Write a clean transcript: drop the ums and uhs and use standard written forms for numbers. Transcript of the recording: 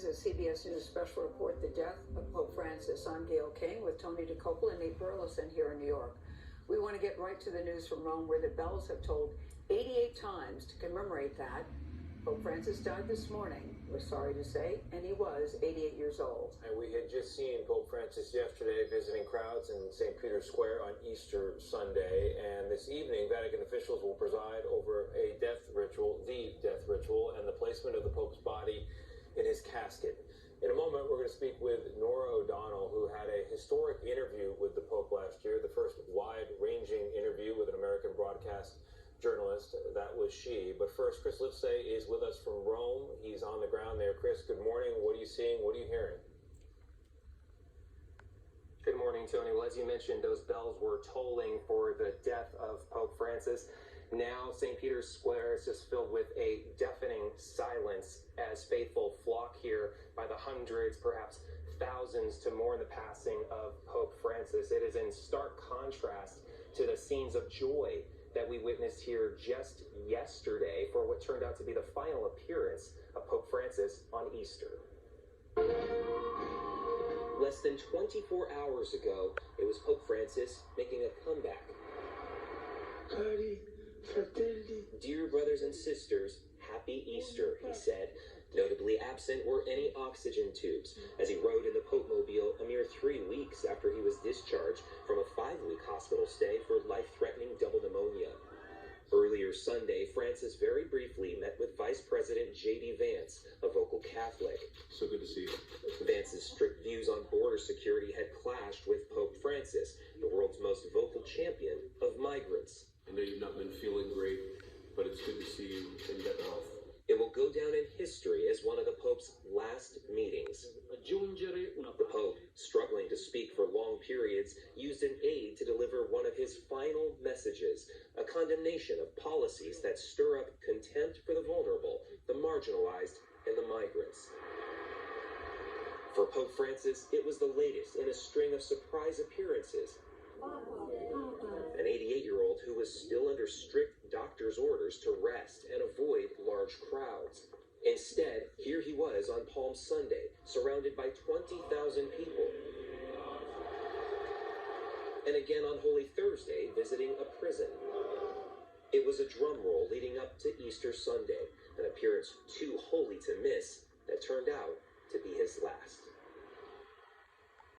a CBS News special report, The Death of Pope Francis. I'm Gail King with Tony DeCopel and Nate Burleson here in New York. We want to get right to the news from Rome, where the bells have tolled 88 times to commemorate that. Pope Francis died this morning, we're sorry to say, and he was 88 years old. And we had just seen Pope Francis yesterday visiting crowds in St. Peter's Square on Easter Sunday. And this evening, Vatican officials will preside over a death ritual, the death ritual, and the placement of the Pope's body in his casket. In a moment, we're going to speak with Norah O'Donnell, who had a historic interview with the Pope last year, the first wide-ranging interview with an American broadcast journalist. That was she. But first, Chris Livesay is with us from Rome. He's on the ground there. Chris, good morning. What are you seeing? What are you hearing? Good morning, Tony. Well, as you mentioned, those bells were tolling for the death of Pope Francis. Now, St. Peter's Square is just filled with a deafening silence as faithful flock here by the hundreds, perhaps thousands, to mourn the passing of Pope Francis. It is in stark contrast to the scenes of joy that we witnessed here just yesterday for what turned out to be the final appearance of Pope Francis on Easter. Less than 24 hours ago, it was Pope Francis making a comeback. Cari fratelli. Dear brothers and sisters, happy Easter, he said. Notably absent were any oxygen tubes, as he rode in the Pope Mobile a mere 3 weeks after he was discharged from a 5-week hospital stay for life-threatening double pneumonia. Earlier Sunday, Francis very briefly met with Vice President J.D. Vance, a vocal Catholic. So good to see you. Vance's strict views on border security had clashed with Pope Francis, the world's most vocal champion of migrants. I know you've not been feeling great, but it's good to see you in better health. It will go down in history as one of the Pope's last meetings. The Pope, struggling to speak for long periods, used an aide to deliver one of his final messages, a condemnation of policies that stir up contempt for the vulnerable, the marginalized, and the migrants. For Pope Francis, it was the latest in a string of surprise appearances. An 88-year-old who was still under strict doctor's orders to rest and avoid large crowds. Instead, here he was on Palm Sunday, surrounded by 20,000 people. And again on Holy Thursday, visiting a prison. It was a drum roll leading up to Easter Sunday, an appearance too holy to miss that turned out to be his last.